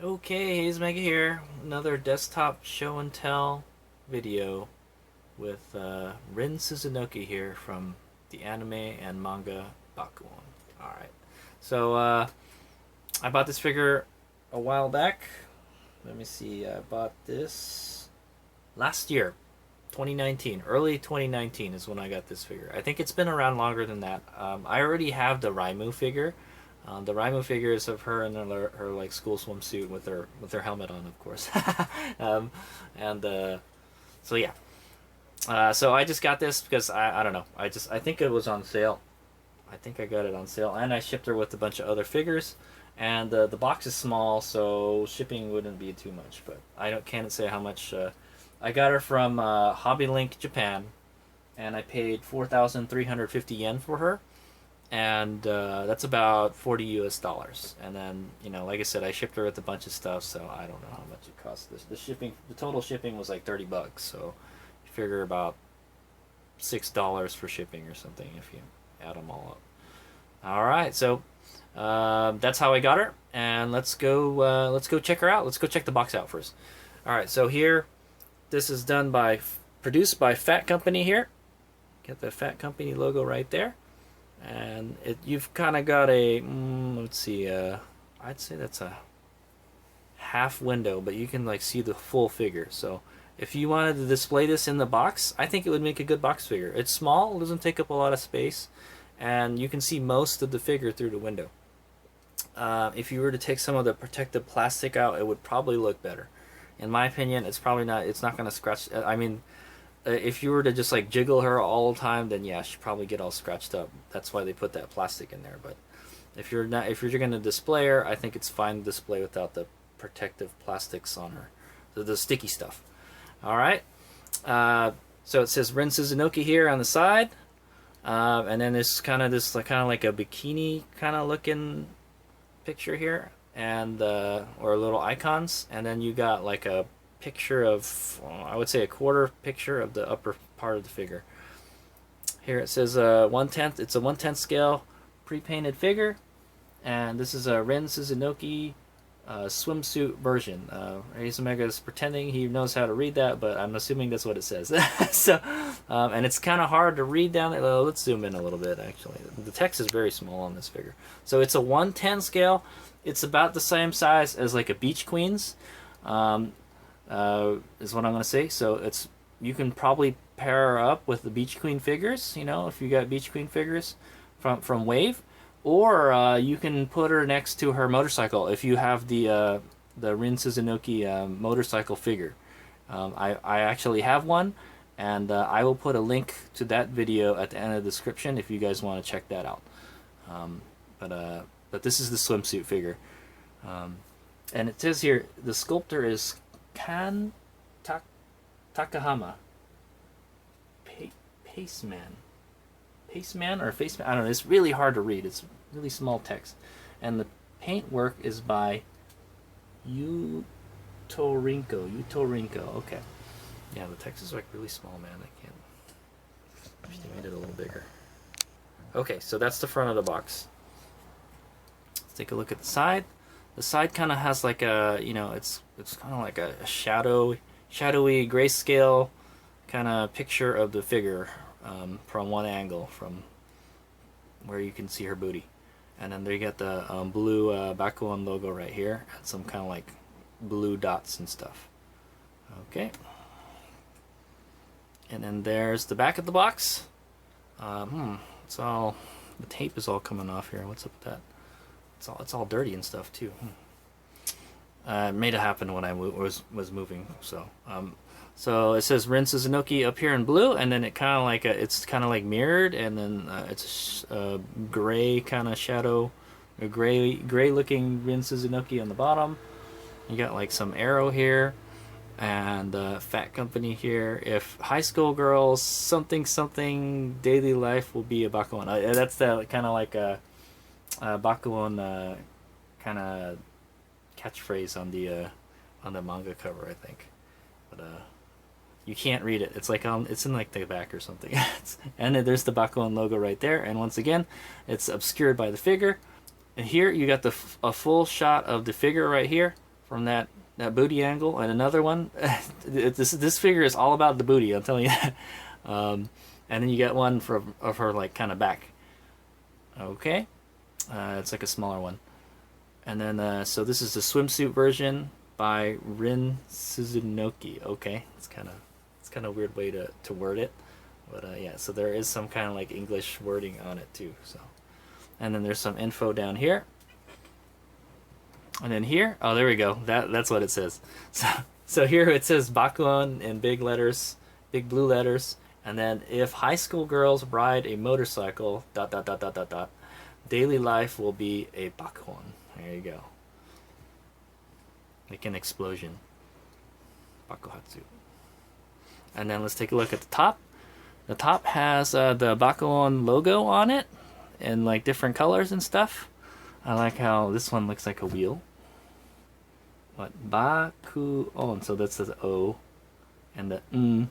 Okay, he's Mega here. Another desktop show and tell video with Rin Suzunoki here from the anime and manga Bakuon. Alright, so I bought this figure a while back. Let me see, I bought this last year, 2019. Early 2019 is when I got this figure. I think it's been around longer than that. I already have the Raimu figure. The Raimu figures of her in her like school swimsuit with her helmet on, of course. um, and so yeah, so I just got this because I don't know. I think it was on sale. I think I got it on sale, and I shipped her with a bunch of other figures. And the box is small, so shipping wouldn't be too much. But I can't say how much. I got her from Hobby Link Japan, and I paid 4,350 yen for her, and that's about 40 US dollars. And then, like I said, I shipped her with a bunch of stuff, so I don't know how much it cost. The total shipping was like 30 bucks, so you figure about $6 for shipping or something if you add them all up. All right, so that's how I got her, and let's go check her out. Let's go check the box out first. All right, so here, this is produced by Phat Company here. Get the Phat Company logo right there. And you've kind of got a, let's see, I'd say that's a half window, but you can like see the full figure. So if you wanted to display this in the box, I think it would make a good box figure. It's small, it doesn't take up a lot of space, and you can see most of the figure through the window. If you were to take some of the protective plastic out, it would probably look better. In my opinion, it's not going to scratch. I mean, if you were to just like jiggle her all the time, then yeah, she'd probably get all scratched up. That's why they put that plastic in there. But if you're going to display her, I think it's fine to display without the protective plastics on her, the sticky stuff. All right. So it says Rin Suzunoki here on the side, and then there's kind of like a bikini kind of looking picture here, and or little icons, and then you got like a picture of, I would say a quarter picture of the upper part of the figure. Here it says 1/10. It's a 1/10 scale pre-painted figure, and this is a Rin Suzunoki swimsuit version. Omega is pretending he knows how to read that, but I'm assuming that's what it says. So, and it's kind of hard to read down there. Let's zoom in a little bit. Actually, the text is very small on this figure. So it's a 1/10 scale. It's about the same size as like a Beach Queen's. Is what I'm going to say. So you can probably pair her up with the Beach Queen figures, if you got Beach Queen figures from Wave, or you can put her next to her motorcycle if you have the Rin Suzunoki motorcycle figure. I actually have one, and I will put a link to that video at the end of the description if you guys want to check that out. But this is the swimsuit figure, and it says here the sculptor is Kan Takahama. Paceman or Faceman? I don't know. It's really hard to read. It's really small text. And the paint work is by Yutorinko. Okay. Yeah, the text is like really small, man. I can't. I wish they made it a little bigger. Okay, so that's the front of the box. Let's take a look at the side. The side kind of has like a, it's kind of like a shadowy grayscale kind of picture of the figure from one angle, from where you can see her booty. And then there you got the blue Bakuon logo right here, and some kind of like blue dots and stuff. Okay. And then there's the back of the box. It's all, the tape is all coming off here. What's up with that? It's all dirty and stuff too. It made it happen when I was moving. So it says Rin Suzunoki up here in blue, and then it's kind of like mirrored, and then it's a gray kind of shadow, a gray looking Rin Suzunoki on the bottom. You got like some arrow here, and Phat Company here. If high school girls something daily life will be a Bakuon. That's the kind of like a Bakuon kind of catchphrase on the manga cover, I think. But you can't read it. It's like it's in like the back or something. And then there's the Bakuon logo right there. And once again, it's obscured by the figure. And here you got a full shot of the figure right here from that booty angle, and another one. This figure is all about the booty, I'm telling you that. And then you get one of her like kind of back. Okay, it's like a smaller one. And then so this is the swimsuit version by Rin Suzunoki. Okay, it's kind of a weird way to word it, but yeah. So there is some kind of like English wording on it too. So, and then there's some info down here. And then here, oh, there we go. That's what it says. So here it says Bakuon in big letters, big blue letters. And then if high school girls ride a motorcycle, ... daily life will be a Bakuon. There you go. Like an explosion. Bakuhatsu. And then let's take a look at the top. The top has the Bakuon logo on it in like different colors and stuff. I like how this one looks like a wheel. What? Bakuon. So that's the O. And the N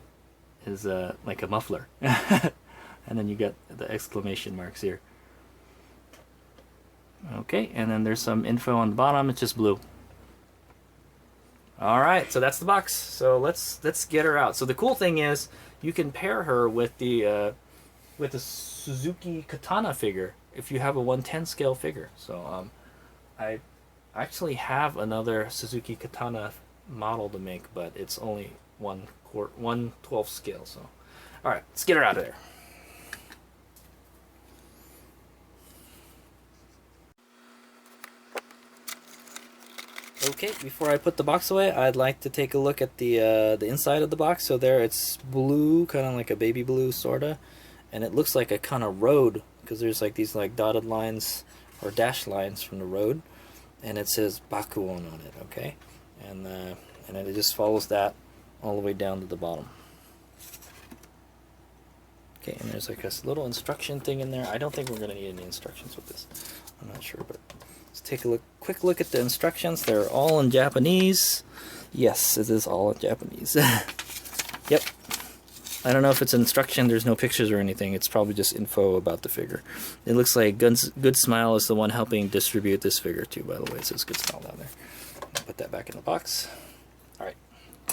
is like a muffler. And then you get the exclamation marks here. Okay, and then there's some info on the bottom. It's just blue. All right, so that's the box. So let's get her out. So the cool thing is you can pair her with the Suzuki Katana figure if you have a 1/10 scale figure. So I actually have another Suzuki Katana model to make, but it's only 1/12 scale. So all right, let's get her out of there. Okay, before I put the box away, I'd like to take a look at the inside of the box. So there, it's blue, kind of like a baby blue, sorta, and it looks like a kind of road because there's like these like dotted lines or dashed lines from the road, and it says Bakuon on it. Okay, and then it just follows that all the way down to the bottom. Okay, and there's like a little instruction thing in there. I don't think we're gonna need any instructions with this. I'm not sure, but. Let's take a quick look at the instructions. They're all in Japanese. Yes, it is all in Japanese. Yep. I don't know if it's instruction. There's no pictures or anything. It's probably just info about the figure. It looks like Good Smile is the one helping distribute this figure too, by the way. It says Good Smile down there. Put that back in the box. Alright,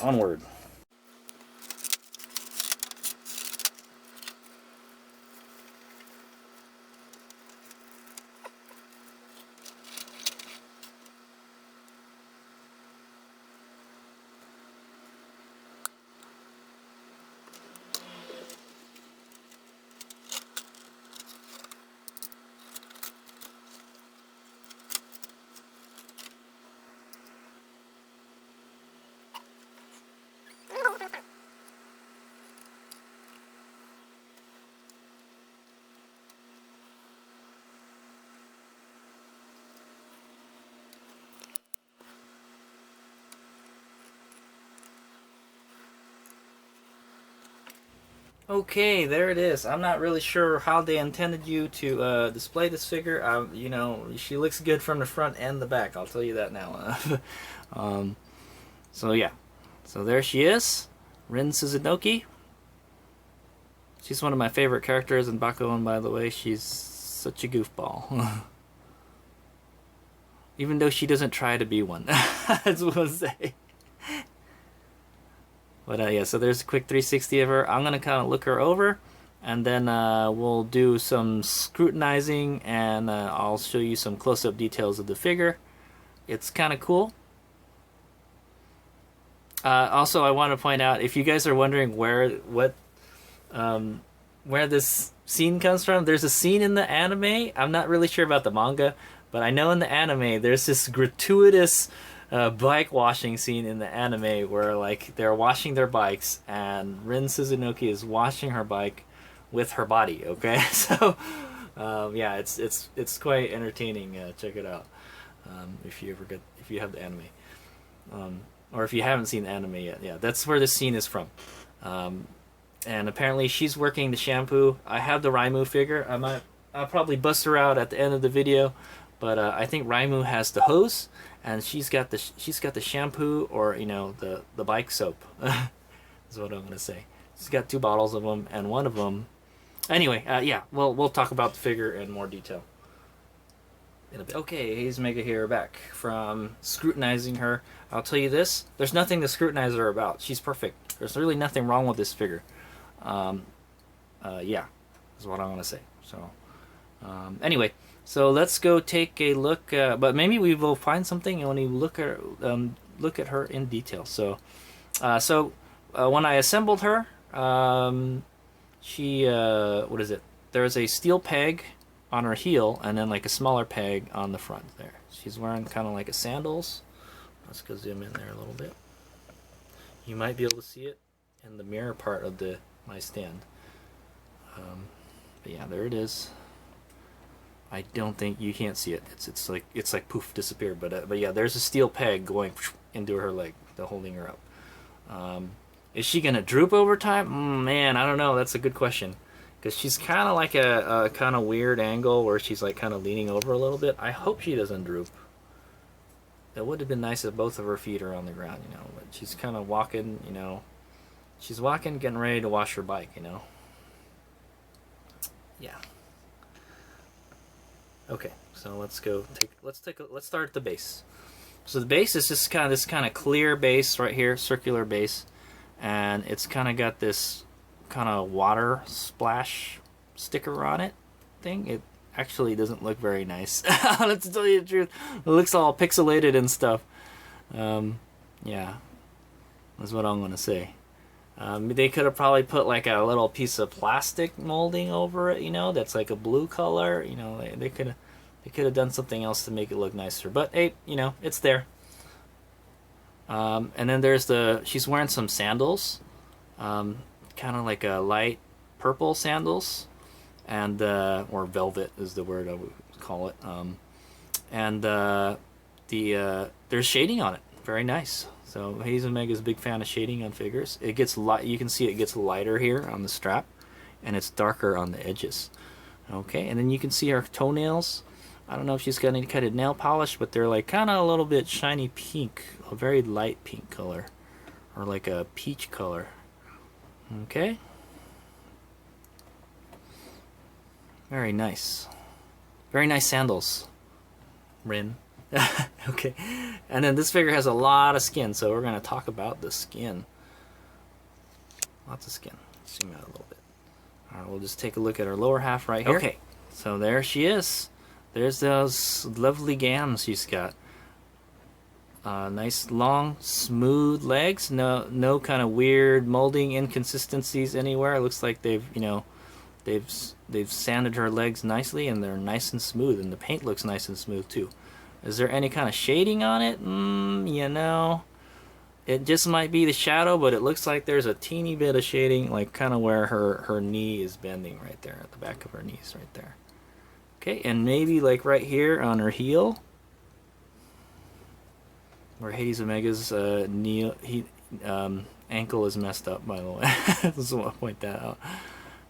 onward. Okay, there it is. I'm not really sure how they intended you to display this figure. You know, she looks good from the front and the back. I'll tell you that now. So yeah, so there she is, Rin Suzunoki. She's one of my favorite characters in Bakuon, by the way. She's such a goofball. Even though she doesn't try to be one, as we'll say. But yeah, so there's a quick 360 of her. I'm going to kind of look her over, and then we'll do some scrutinizing, and I'll show you some close-up details of the figure. It's kind of cool. Also, I want to point out, if you guys are wondering where this scene comes from, there's a scene in the anime. I'm not really sure about the manga, but I know in the anime there's this gratuitous bike washing scene in the anime where like they're washing their bikes and Rin Suzunoki is washing her bike with her body. Okay, so yeah, it's quite entertaining. Check it out if you have the anime, or if you haven't seen the anime yet. Yeah, that's where the scene is from. And apparently she's working the shampoo. I have the Raimu figure. I'll probably bust her out at the end of the video, but I think Raimu has the hose. And she's got the shampoo, or you know, the bike soap. Is what I'm gonna say. She's got 2 bottles of them, and one of them. Anyway, yeah, we'll talk about the figure in more detail. in a bit. Okay, Hayes Mega here, back from scrutinizing her. I'll tell you this: there's nothing to scrutinize her about. She's perfect. There's really nothing wrong with this figure. Yeah, is what I want to say. So, anyway, so let's go take a look. But maybe we will find something when we look at her in detail. So, when I assembled her, she what is it? There's a steel peg on her heel, and then like a smaller peg on the front there. She's wearing kind of like a sandals. Let's go zoom in there a little bit. You might be able to see it in the mirror part of my stand. But yeah, there it is. I don't think you can't see it. It's like poof, disappeared. But yeah, there's a steel peg going into her leg, holding her up. Is she gonna droop over time? Man, I don't know. That's a good question. Because she's kind of like a kind of weird angle where she's like kind of leaning over a little bit. I hope she doesn't droop. It would have been nice if both of her feet are on the ground, you know. But she's kind of walking, you know. She's walking, getting ready to wash her bike, you know. Yeah. Okay, so let's start at the base. So the base is just kind of this kind of clear base right here, circular base, and it's kind of got this kind of water splash sticker on it thing. It actually doesn't look very nice. Let's tell you the truth. It looks all pixelated and stuff. Yeah, that's what I'm gonna say. They could have probably put like a little piece of plastic molding over it, you know, that's like a blue color. You know, they could have done something else to make it look nicer. But hey, you know, it's there. And then there's she's wearing some sandals. Kind of like a light purple sandals, and or velvet is the word I would call it. And there's shading on it, very nice. So Hayes Mega is a big fan of shading on figures. It gets light. You can see it gets lighter here on the strap, and it's darker on the edges. Okay, and then you can see her toenails. I don't know if she's got any kind of nail polish, but they're like kind of a little bit shiny pink, a very light pink color, or like a peach color. Okay. Very nice. Very nice sandals, Rin. Okay. And then this figure has a lot of skin, so we're going to talk about the skin. Lots of skin. Zoom out a little bit. Alright, we'll just take a look at her lower half right here. Okay. So there she is. There's those lovely gams she's got. Nice long smooth legs, no kind of weird molding inconsistencies anywhere. It looks like they've sanded her legs nicely, and they're nice and smooth, and the paint looks nice and smooth too. Is there any kind of shading on it? You know, it just might be the shadow, but it looks like there's a teeny bit of shading, like kind of where her knee is bending right there, at the back of her knees right there. Okay, and maybe like right here on her heel, where Hayes Omega's ankle is messed up, by the way. Just want to point that out.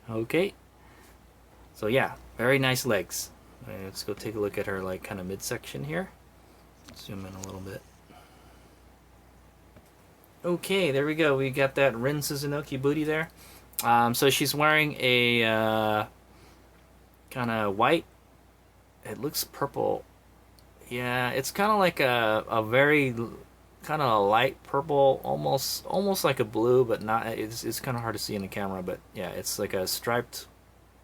Okay. So yeah, very nice legs. Right, let's go take a look at her like kind of midsection here. Zoom in a little bit. Okay, there we go. We got that Rin Suzunoki booty there. So she's wearing a kind of white. It looks purple. Yeah, it's kind of like a very kind of light purple, almost like a blue, but not. It's kind of hard to see in the camera, but yeah, it's like a striped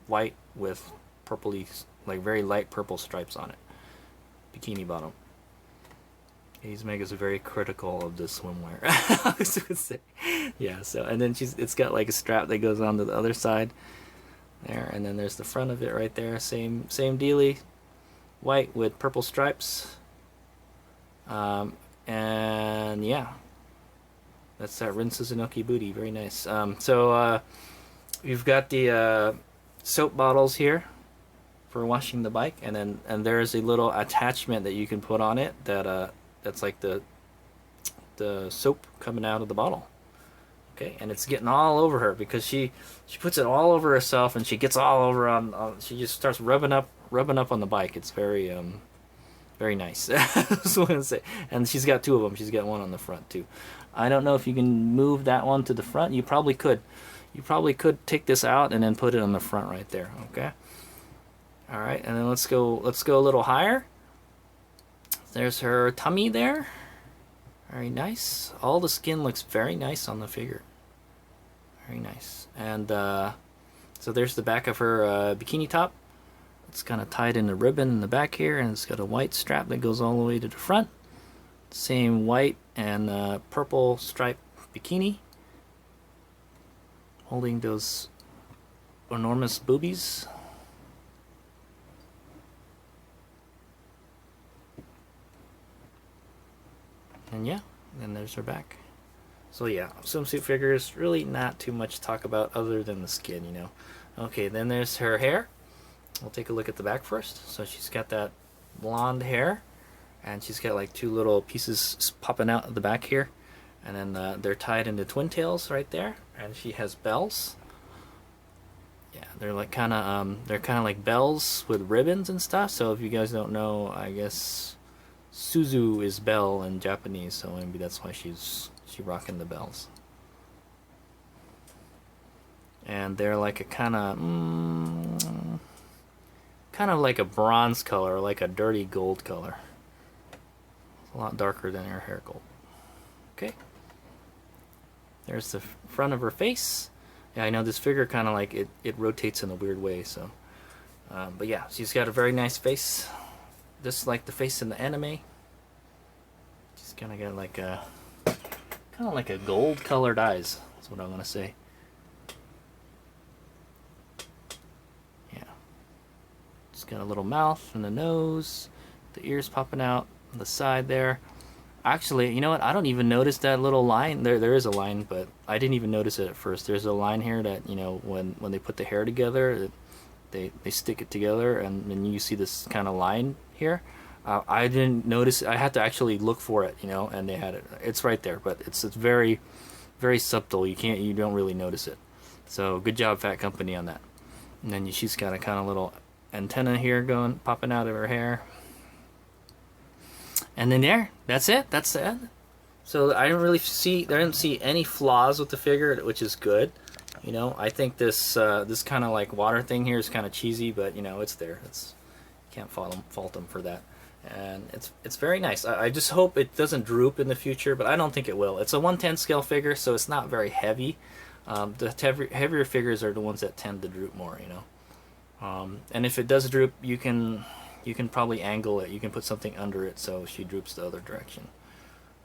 white with purpley, like very light purple stripes on it. Bikini bottom. Hayes Mega is very critical of the swimwear. I was gonna say, yeah. So and then it's got like a strap that goes on to the other side there, and then there's the front of it right there. Same dealie. White with purple stripes, and yeah, that's that Rin Suzunoki booty. Very nice. So you've got the soap bottles here for washing the bike, and there's a little attachment that you can put on it that's like the soap coming out of the bottle. Okay, and it's getting all over her because she puts it all over herself, and she gets all over on she just starts rubbing up on the bike. It's very very nice. That's what I'm gonna say. And she's got two of them. She's got one on the front too. I don't know if you can move that one to the front. You probably could. You probably could take this out and then put it on the front right there. Okay. All right, and then let's go a little higher. There's her tummy there. Very nice. All the skin looks very nice on the figure. Very nice. And so there's the back of her bikini top. It's kind of tied in a ribbon in the back here, and it's got a white strap that goes all the way to the front. Same white and purple striped bikini, holding those enormous boobies. And yeah, then there's her back. So yeah, swimsuit figures, really not too much to talk about other than the skin, you know. Okay, then there's her hair. We'll take a look at the back first. So she's got that blonde hair, and she's got like 2 little pieces popping out of the back here, and then they're tied into twin tails right there, and she has bells. Yeah, they're like kind of like bells with ribbons and stuff. So if you guys don't know, I guess Suzu is bell in Japanese, so maybe that's why she's rocking the bells. And they're like a kind of like a bronze color, like a dirty gold color. It's a lot darker than her hair gold. Okay. There's the front of her face. Yeah, I know this figure kind of like it rotates in a weird way. So, but yeah, she's got a very nice face, just like the face in the anime. She's kind of got like a gold colored eyes. That's what I want to say. Yeah. She's got a little mouth and a nose, the ears popping out on the side there. Actually, you know what? I don't even notice that little line. There is a line, but I didn't even notice it at first. There's a line here that, you know, when they put the hair together, they stick it together, and then you see this kind of line here. I didn't notice. I had to actually look for it, you know, and they had it. It's right there, but it's very, very subtle. You don't really notice it. So good job, Fat Company, on that. And then she's got a kind of little antenna here popping out of her hair. And then that's it. That's it. So I didn't see any flaws with the figure, which is good. You know, I think this kind of like water thing here is kind of cheesy, but you know, it's there. Can't fault them for that. And it's very nice. I just hope it doesn't droop in the future, but I don't think it will. It's a 1/10 scale figure, so it's not very heavy. The heavier figures are the ones that tend to droop more, you know. And if it does droop, you can probably angle it. You can put something under it so she droops the other direction.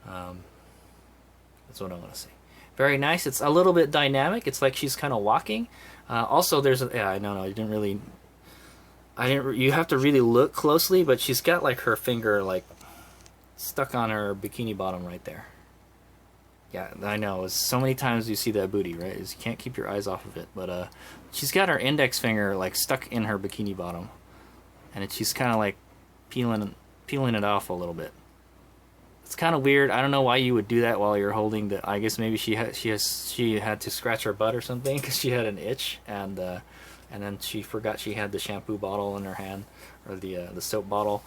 That's what I want to say. Very nice. It's a little bit dynamic. It's like she's kind of walking. Also, I know I didn't really. You have to really look closely, but she's got like her finger like stuck on her bikini bottom right there. Yeah, I know. It's so many times you see that booty, right? You can't keep your eyes off of it. But she's got her index finger like stuck in her bikini bottom, and she's kind of like peeling it off a little bit. It's kind of weird. I don't know why you would do that while you're holding the. I guess maybe she had to scratch her butt or something because she had an itch, and then she forgot she had the shampoo bottle in her hand, or the soap bottle,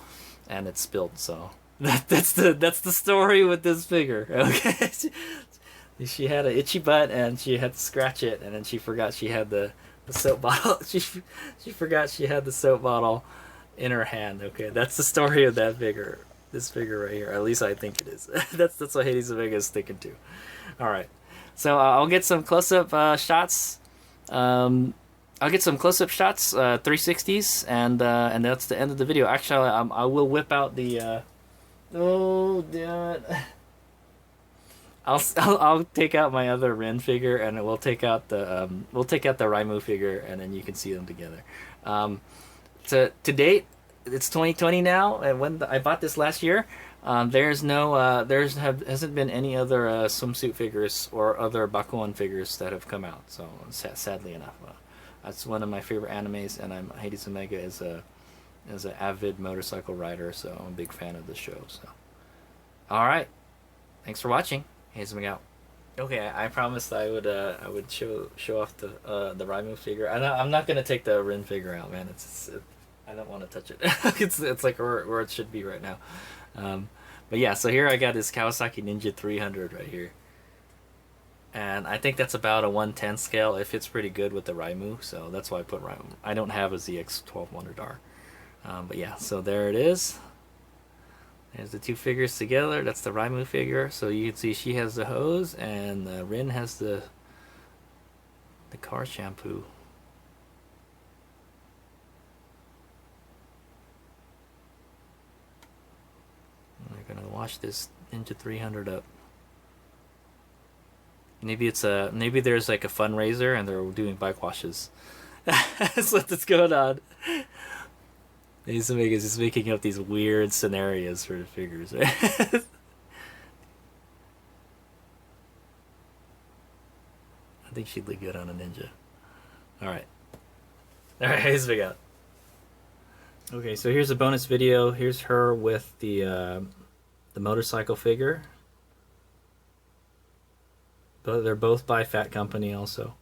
and it spilled. So that's the story with this figure. Okay, she had an itchy butt and she had to scratch it, and then she forgot she had the soap bottle. She forgot she had the soap bottle in her hand. Okay, that's the story of that figure. This figure right here. At least I think it is. that's what Hades Omega is thinking too. All right, so I'll get some close-up shots. I'll get some close-up shots, 360s, and that's the end of the video. Actually, I will whip out the. Oh damn it! I'll take out my other Rin figure, and we'll take out the Raimu figure, and then you can see them together. To date, it's 2020 now, and when I bought this last year, hasn't been any other swimsuit figures or other Bakuon figures that have come out. So sadly enough. That's one of my favorite animes, and Hades Omega is an avid motorcycle rider, so I'm a big fan of the show. So, all right, thanks for watching. Hades Omega out. Okay, I promised I would show off the Raimu figure. I'm not gonna take the Rin figure out, man. I don't want to touch it. it's like where it should be right now. But yeah, so here I got this Kawasaki Ninja 300 right here. And I think that's about a 1/10 scale. It fits pretty good with the Raimu, so that's why I put Raimu. I don't have a ZX-12 Wonder Dar. But yeah, so there it is. There's the two figures together. That's the Raimu figure. So you can see she has the hose and Rin has the car shampoo. And they're gonna wash this Ninja 300 up. Maybe it's maybe there's like a fundraiser and they're doing bike washes. That's what's going on. He's making up these weird scenarios for the figures, right? I think she'd look good on a ninja. Alright. Alright, here's what we got. Okay, so here's a bonus video. Here's her with the motorcycle figure. But they're both by Phat Company also.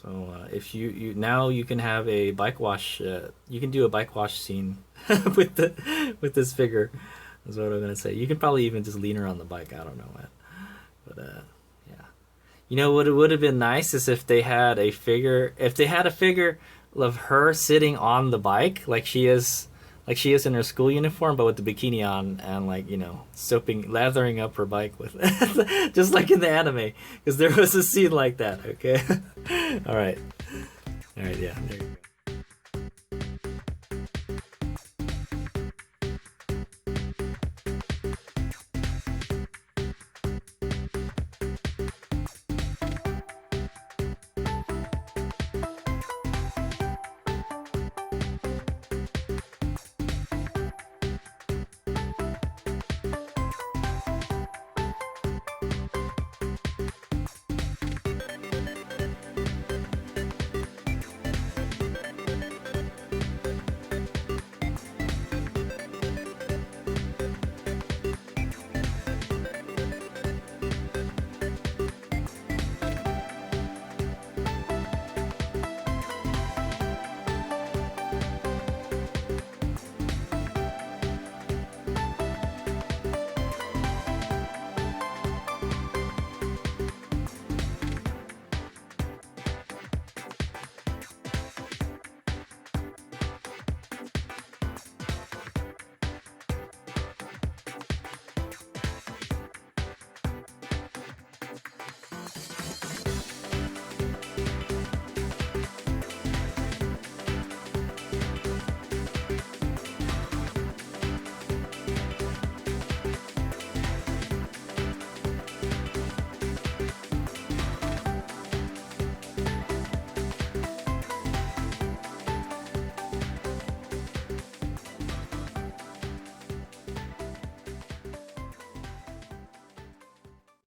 So if you now you can have a bike wash. You can do a bike wash scene with this figure. That's what I'm gonna say. You can probably even just lean her on the bike. I don't know, man. But yeah. You know what? It would have been nice is if they had a figure. If they had a figure of her sitting on the bike, like she is in her school uniform, but with the bikini on and lathering up her bike with, just like in the anime, because there was a scene like that. Okay, all right, yeah, there you go.